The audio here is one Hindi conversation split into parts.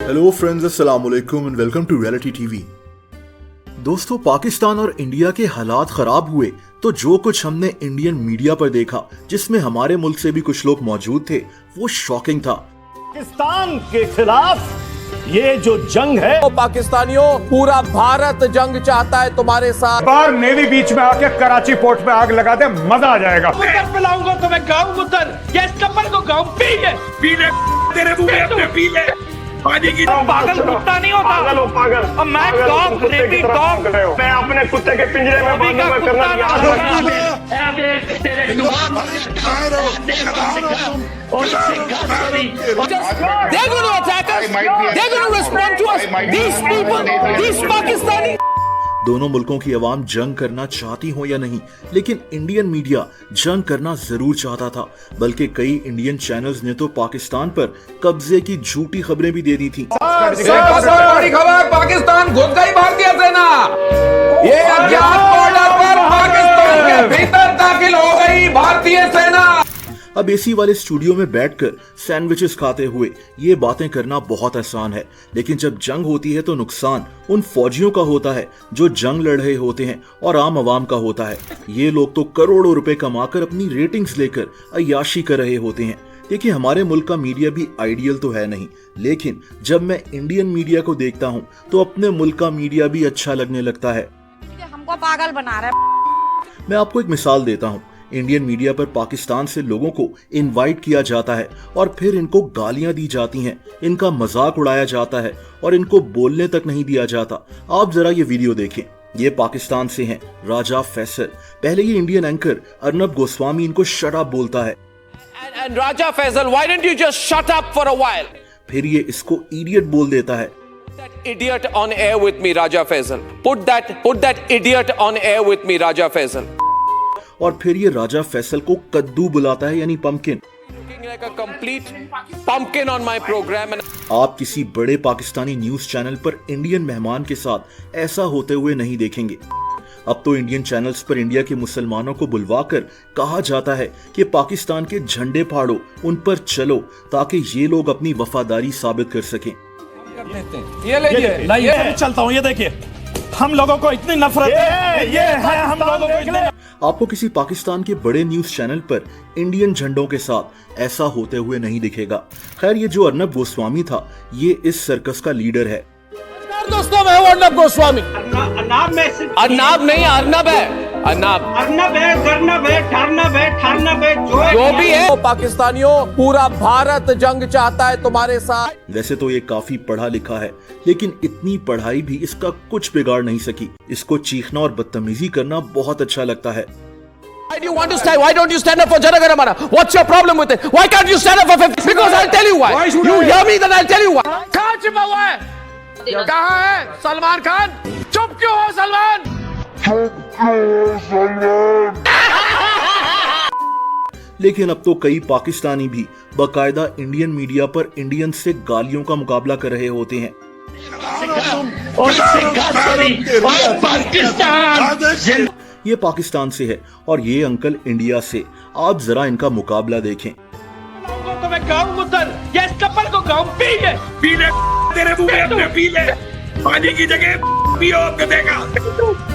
हेलो फ्रेंड्स, अस्सलाम वालेकुम and welcome to reality TV. दोस्तों, पाकिस्तान और इंडिया के हालात खराब हुए तो जो कुछ हमने इंडियन मीडिया पर देखा, जिसमें हमारे मुल्क से भी कुछ लोग मौजूद थे, वो शॉकिंग था। पाकिस्तान के खिलाफ ये जो जंग है, तो पाकिस्तानियों पूरा भारत जंग चाहता है तुम्हारे साथ। बार नेवी बीच में आके कराची पोर्ट में आग लगा दे, मजा आ जाएगा। उधर पिलाऊंगा तुम्हें गाँव उधर, गैस कपल को गाँव पी ले तेरे मुंह में अपने पी ले। पानी की पागल कुत्ता नहीं होता, पागल हो पागल। और मैं डॉग रेडी डॉग, मैं अपने कुत्ते के पिंजरे में बंद करना याद रखना। They're going to attack us. They're going to respond to us. These people, these Pakistani. दोनों मुल्कों की आवाम जंग करना चाहती हो या नहीं, लेकिन इंडियन मीडिया जंग करना जरूर चाहता था। बल्कि कई इंडियन चैनल्स ने तो पाकिस्तान पर कब्जे की झूठी खबरें भी दे दी थी। बड़ी खबर, पाकिस्तान घुस गई भारतीय सेना। ये अज्ञात बॉर्डर पर पाकिस्तान के भीतर दाखिल हो गई भारतीय सेना। अब एसी वाले स्टूडियो में बैठकर सैंडविचेस खाते हुए ये बातें करना बहुत आसान है, लेकिन जब जंग होती है तो नुकसान उन फौजियों का होता है जो जंग लड़ रहे होते हैं और आम आवाम का होता है। ये लोग तो करोड़ों रुपए कमाकर अपनी रेटिंग्स लेकर अय्याशी कर रहे होते हैं। देखिए, हमारे मुल्क का मीडिया भी आइडियल तो है नहीं, लेकिन जब मैं इंडियन मीडिया को देखता हूँ तो अपने मुल्क का मीडिया भी अच्छा लगने लगता है। हमको पागल बना रहा है। मैं आपको एक मिसाल देता हूँ। इंडियन मीडिया पर पाकिस्तान से लोगों को इनवाइट किया जाता है और फिर इनको गालियां दी जाती हैं, इनका मजाक उड़ाया जाता है और इनको बोलने तक नहीं दिया जाता। आप जरा ये वीडियो देखें। ये पाकिस्तान से हैं राजा फैसल। पहले ये इंडियन एंकर अर्नब गोस्वामी इनको शट अप बोलता है। And Raja Faisal, why don't you just shut up for a while? फिर ये इसको इडियट बोल देता है। That idiot on air with me, Raja Faisal. Put that idiot on air with me, Raja Faisal. और फिर ये राजा फैसल को कद्दू बुलाता है, यानी pumpkin. Looking like a complete pumpkin on my program. आप किसी बड़े पाकिस्तानी न्यूज चैनल पर इंडियन मेहमान के साथ ऐसा होते हुए नहीं देखेंगे। अब तो इंडियन चैनल्स पर इंडिया के मुसलमानों को बुलवाकर कहा जाता है कि पाकिस्तान के झंडे फाड़ो, उन पर चलो, ताकि ये लोग अपनी वफादारी साबित कर सकें। ये लीजिए, चलता हूँ। ये देखिए, हम लोगों को इतनी नफरत है, ये है हम लोगों को इतने। आपको किसी पाकिस्तान के बड़े न्यूज चैनल पर इंडियन झंडों के साथ ऐसा होते हुए नहीं दिखेगा। खैर, ये जो अर्नब गोस्वामी था, ये इस सर्कस का लीडर है। दोस्तों, मैं हूं अर्नब गोस्वामी। अर्नब में अर्नब नहीं, अर्नब है। अर्नब है, गर्नब है, ठारनब है, ठारनब है, जो भी है। पाकिस्तानियों पूरा भारत जंग चाहता है तुम्हारे साथ। वैसे तो ये काफी पढ़ा लिखा है, लेकिन इतनी पढ़ाई भी इसका कुछ बिगाड़ नहीं सकी। इसको चीखना और बदतमीजी करना बहुत अच्छा लगता है। Why do you want to stand? Why don't you stand up for Jana Gana Mana? What's your problem with it? Why can't you stand up for 50? Because I'll tell you why. You hear me, then I'll tell you why. कहाँ छिपा हुआ है? कहाँ है सलमान खान? चुप क्यों हो सलमान? लेकिन अब तो कई पाकिस्तानी भी बाकायदा इंडियन मीडिया पर इंडियन से गालियों का मुकाबला कर रहे होते हैं। ये पाकिस्तान से है और ये अंकल इंडिया से। आप जरा इनका मुकाबला देखें। तुम्हें गाँव उधर, गैस कपल को गाँव पी ले तेरे मुंह में अपने पी ले। पानी की जगह पियो गधेगा,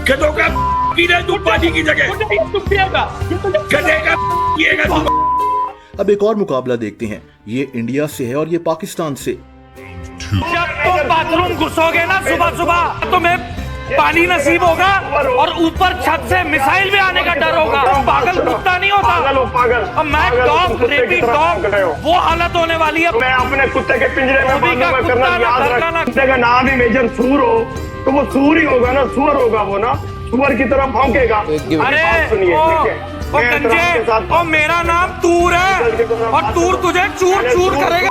गधों का पीने तू पानी की जगह गधेगा पिएगा तू। अब एक और मुकाबला देखते हैं। ये इंडिया से है और ये पाकिस्तान से। जब तुम बाथरूम घुसोगे ना सुबह सुबह, तुम्हें पानी नसीब होगा और ऊपर छत से मिसाइल भी आने का डर होगा। पागल कुत्ता नहीं होता, पागल हो पागल। और मैं डॉग रेडी डॉग, वो हालत होने वाली है। मैं अपने कुत्ते के पिंजरे में बंद करना याद रखना। कुत्ते का नाम ही मेजर सूर हो तो वो सूर ही होगा ना, सुअर होगा वो ना, सुअर की तरह भौंकेगा। अरे ओ गंजे, ओ मेरा नाम तूर है और तूर तुझे चूर चूर करेगा।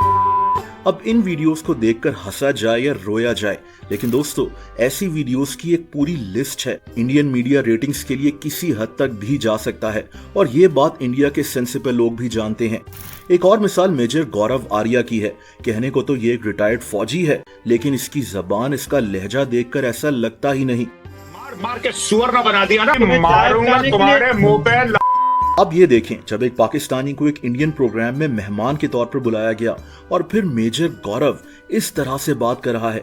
अब इन वीडियोस को देखकर हंसा जाए या रोया जाए, लेकिन दोस्तों, ऐसी वीडियोस की एक पूरी लिस्ट है। इंडियन मीडिया रेटिंग्स के लिए किसी हद तक भी जा सकता है और ये बात इंडिया के सेंसिबल लोग भी जानते हैं। एक और मिसाल मेजर गौरव आर्या की है। कहने को तो ये एक रिटायर्ड फौजी है, लेकिन इसकी जबान, इसका लहजा देखकर ऐसा लगता ही नहीं। मार के सुअर ना बना दिया ना, मारूंगा तुम्हारे मुंह पे। अब ये देखें, जब एक पाकिस्तानी को एक इंडियन प्रोग्राम में मेहमान के तौर पर बुलाया गया और फिर मेजर गौरव इस तरह से बात कर रहा है।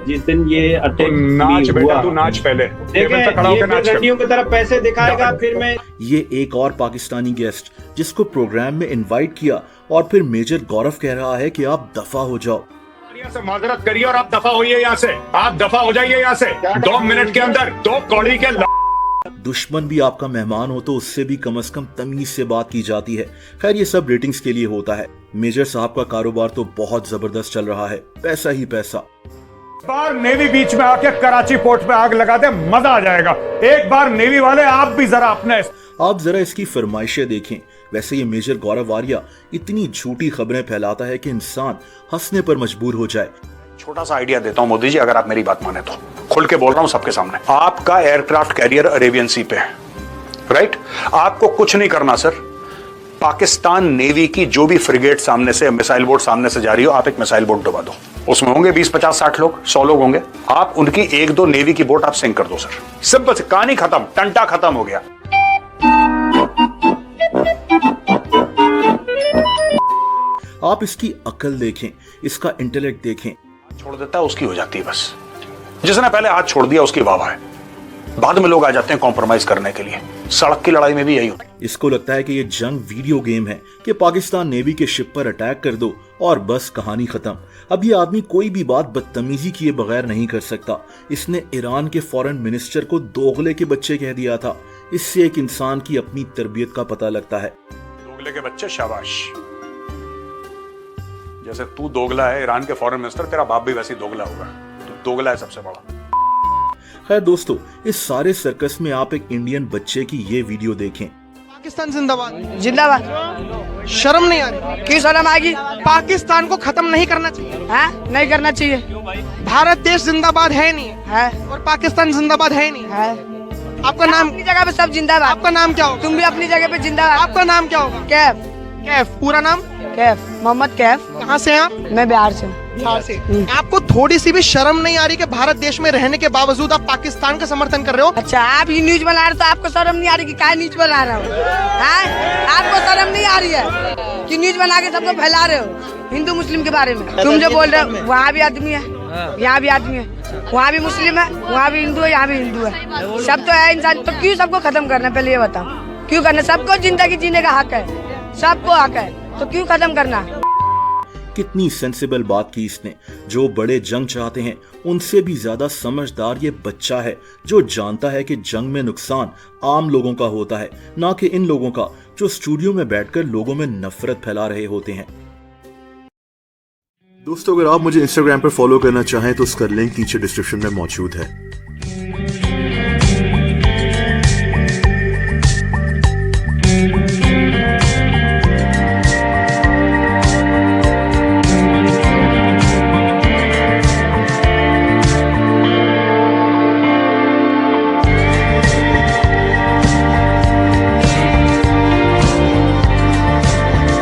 जिस दिन ये अटैक नाच बेटा, तू नाच पहले, टेबल पे खड़ा होकर नाच कर। की तरफ पैसे दिखाएगा, फिर मैं ये एक और पाकिस्तानी गेस्ट जिसको प्रोग्राम में इनवाइट किया और फिर मेजर गौरव कह रहा है कि आप दफा हो जाओ। से माजरत करिए और आप दफा होइए यहाँ से, आप दफा हो जाइए यहाँ से 2 मिनट के अंदर। 2 कौड़ी के दुश्मन भी आपका मेहमान हो तो उससे भी कम से कम तमीज से बात की जाती है। खैर ये सब रेटिंग्स के लिए होता है। मेजर साहब का कारोबार तो बहुत जबरदस्त चल रहा है, पैसा ही पैसा। बार नेवी बीच में आके कराची पोर्ट पे आग लगा दे, मजा आ जाएगा। एक बार नेवी वाले आप भी जरा अपने आप जरा इसकी फरमाइशें देखें। वैसे ये मेजर गौरव आर्या इतनी झूठी खबरें फैलाता है कि इंसान हंसने पर मजबूर हो जाए। छोटा सा आइडिया देता हूं मोदी जी, अगर आप मेरी बात माने तो। खुल के बोल रहा हूं सबके सामने। आपका एयरक्राफ्ट कैरियर अरेबियन सी पे है, राइट? आपको कुछ नहीं करना सर। पाकिस्तान नेवी की जो भी फ्रिगेट सामने से, मिसाइल बोट सामने से जा रही हो, आप एक मिसाइल बोट डुबा दो। उसमें होंगे 20, 50, 60 लोग, 100 लोग होंगे। आप उनकी 1-2 नेवी की बोट आप सिंक कर दो सर। सिंपल से, कहानी खत्म, टंटा खत्म हो गया। आप इसकी अकल देखें, इसका इंटेलेक्ट देखें। छोड़ देता है उसकी हो जाती है बस। जिसने पहले हाथ छोड़ दिया उसकी वाह है। बाद में लोग आ जाते हैं कॉम्प्रोमाइज करने के लिए। सड़क की लड़ाई में भी यही होता है। इसको लगता है कि ये जंग वीडियो गेम है कि पाकिस्तान नेवी के शिप पर अटैक कर दो और बस कहानी खत्म। अब ये आदमी कोई भी बात बदतमीजी किए बगैर नहीं कर सकता। इसने ईरान के फॉरेन मिनिस्टर को दोगले के बच्चे कह दिया था। इससे एक इंसान की अपनी तरबियत का पता लगता है। दोगले के बच्चे शाबाश। जैसे तू दोगला है ईरान के फॉरेन मिनिस्टर, तेरा बाप भी वैसे ही दोगला होगा। तू दोगला है सबसे बड़ा। खैर दोस्तों, इस सारे सर्कस में आप एक इंडियन बच्चे की ये वीडियो देखें। पाकिस्तान जिंदाबाद। जिंदाबाद। शर्म नहीं आ रही? क्यों शर्म आएगी? पाकिस्तान को खत्म नहीं करना चाहिए। हाँ? नहीं करना चाहिए। भारत देश जिंदाबाद है नहीं है और पाकिस्तान जिंदाबाद है नहीं है। आपका नाम? अपनी जगह पे सब जिंदाबाद। आपका नाम क्या होगा? तुम भी अपनी जगह पे जिंदाबाद। आपका नाम क्या होगा? कैफ। कैफ। पूरा नाम? कैफ, मोहम्मद कैफ। कहाँ से हैं आप? मैं बिहार से हूँ। बिहार से। आपको थोड़ी सी भी शर्म नहीं आ रही कि भारत देश में रहने के बावजूद आप पाकिस्तान का समर्थन कर रहे हो? अच्छा, आप ही न्यूज बना रहे तो आपको शर्म नहीं आ रही कि क्या न्यूज बना रहा हूँ? आपको शर्म नहीं आ रही है कि न्यूज बना के सबको फैला रहे हो हिंदू मुस्लिम के बारे में? तुम जो बोल रहे हो, वहाँ भी आदमी है, यहाँ भी आदमी है, वहाँ भी मुस्लिम है, वहाँ भी हिंदू है, यहाँ भी हिंदू है। सब तो है इंसान, तो क्यों सबको खत्म करना? पहले ये बताओ, क्यों करना? सबको जिंदगी जीने का हक है, सबको हक है, तो क्यों खत्म करना? कितनी सेंसिबल बात की इसने। जो बड़े जंग चाहते हैं उनसे भी ज्यादा समझदार ये बच्चा है, जो जानता है कि जंग में नुकसान आम लोगों का होता है, ना कि इन लोगों का जो स्टूडियो में बैठकर लोगों में नफरत फैला रहे होते हैं। दोस्तों, अगर आप मुझे इंस्टाग्राम पर फॉलो करना चाहें तो उसका लिंक नीचे डिस्क्रिप्शन में मौजूद है।